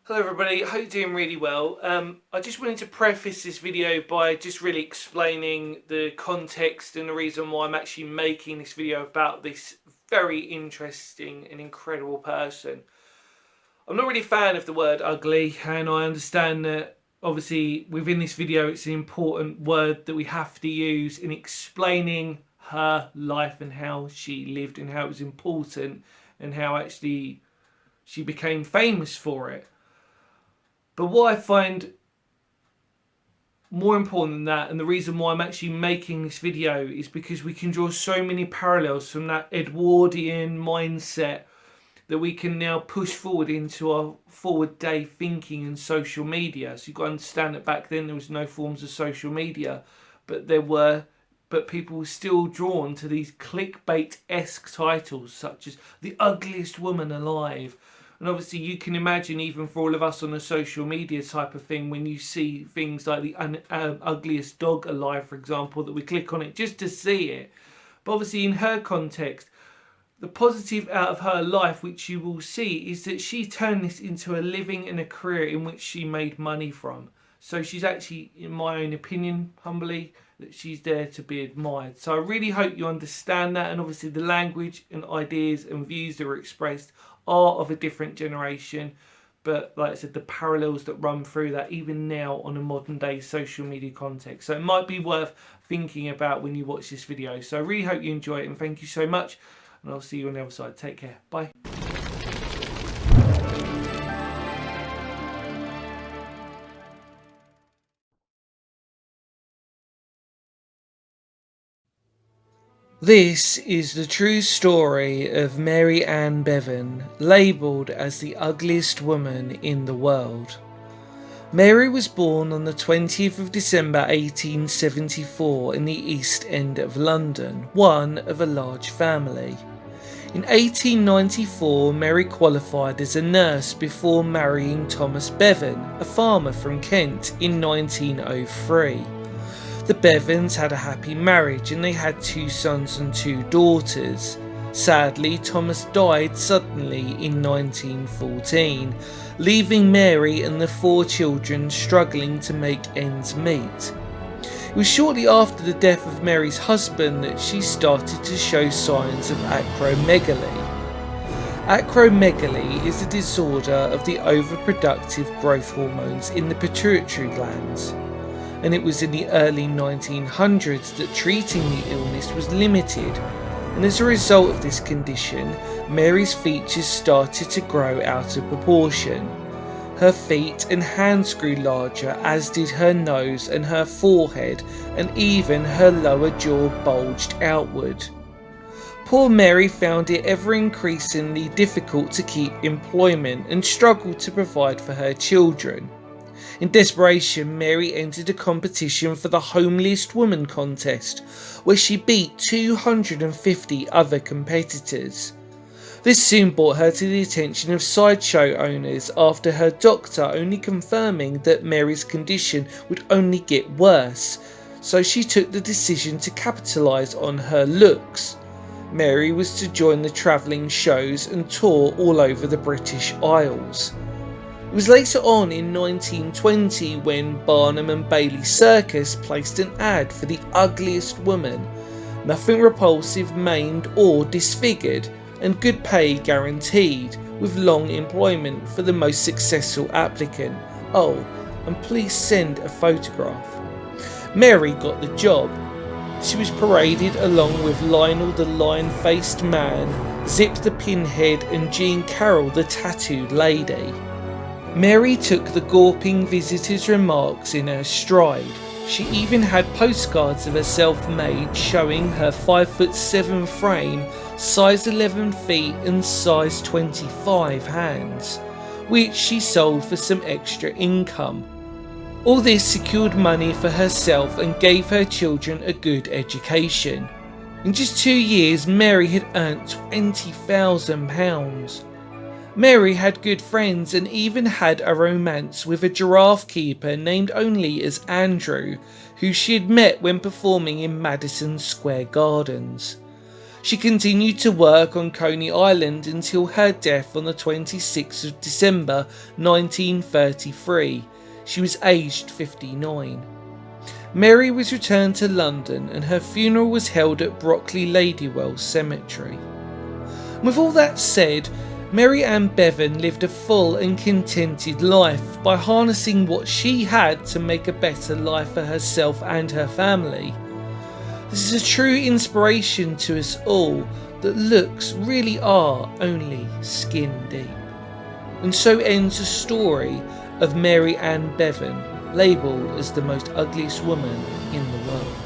Hello everybody, I hope you're doing really well. I just wanted to preface this video by just really explaining the context and the reason why I'm actually making this video about this very interesting and incredible person. I'm not really a fan of the word ugly, and I understand that obviously within this video it's an important word that we have to use in explaining her life and how she lived and how it was important and how actually she became famous for it. But what I find more important than that, and the reason why I'm actually making this video, is because we can draw so many parallels from that Edwardian mindset that we can now push forward into our forward day thinking and social media. So you've got to understand that back then there was no forms of social media, but people were still drawn to these clickbait-esque titles such as The Ugliest Woman Alive. And obviously you can imagine, even for all of us on a social media type of thing, when you see things like the ugliest dog alive, for example, that we click on it just to see it. But obviously in her context, the positive out of her life, which you will see, is that she turned this into a living and a career in which she made money from. So she's actually, in my own opinion, humbly, that she's there to be admired. So I really hope you understand that, and obviously the language and ideas and views that were expressed are of a different generation. But like I said, the parallels that run through that even now on a modern day social media context. So it might be worth thinking about when you watch this video. So I really hope you enjoy it, and thank you so much. And I'll see you on the other side. Take care. Bye. This is the true story of Mary Ann Bevan, labelled as the ugliest woman in the world. Mary was born on the 20th of December 1874 in the East End of London, one of a large family. In 1894, Mary qualified as a nurse before marrying Thomas Bevan, a farmer from Kent, in 1903. The Bevans had a happy marriage and they had 2 sons and 2 daughters. Sadly, Thomas died suddenly in 1914, leaving Mary and the 4 children struggling to make ends meet. It was shortly after the death of Mary's husband that she started to show signs of acromegaly. Acromegaly is a disorder of the overproductive growth hormones in the pituitary glands, and it was in the early 1900s that treating the illness was limited, and as a result of this condition, Mary's features started to grow out of proportion. Her feet and hands grew larger, as did her nose and her forehead, and even her lower jaw bulged outward. Poor Mary found it ever increasingly difficult to keep employment and struggled to provide for her children. In desperation, Mary entered a competition for the Homeliest Woman contest, where she beat 250 other competitors. This soon brought her to the attention of sideshow owners, after her doctor only confirming that Mary's condition would only get worse, so she took the decision to capitalise on her looks. Mary was to join the travelling shows and tour all over the British Isles. It was later on in 1920 when Barnum and Bailey Circus placed an ad for the ugliest woman, nothing repulsive, maimed or disfigured, and good pay guaranteed, with long employment for the most successful applicant. Oh, and please send a photograph. Mary got the job. She was paraded along with Lionel the lion-faced man, Zip the pinhead, and Jean Carroll the tattooed lady. Mary took the gawping visitors' remarks in her stride. She even had postcards of herself made showing her 5'7" frame, size 11 feet and size 25 hands, which she sold for some extra income. All this secured money for herself and gave her children a good education. In just 2 years, Mary had earned £20,000. Mary had good friends and even had a romance with a giraffe keeper named only as Andrew, who she had met when performing in Madison Square Gardens. She continued to work on Coney Island until her death on the 26th of December 1933. She was aged 59. Mary was returned to London and her funeral was held at Brockley Ladywell Cemetery. With all that said, Mary Ann Bevan lived a full and contented life by harnessing what she had to make a better life for herself and her family. This is a true inspiration to us all that looks really are only skin deep. And so ends the story of Mary Ann Bevan, labelled as the most ugliest woman in the world.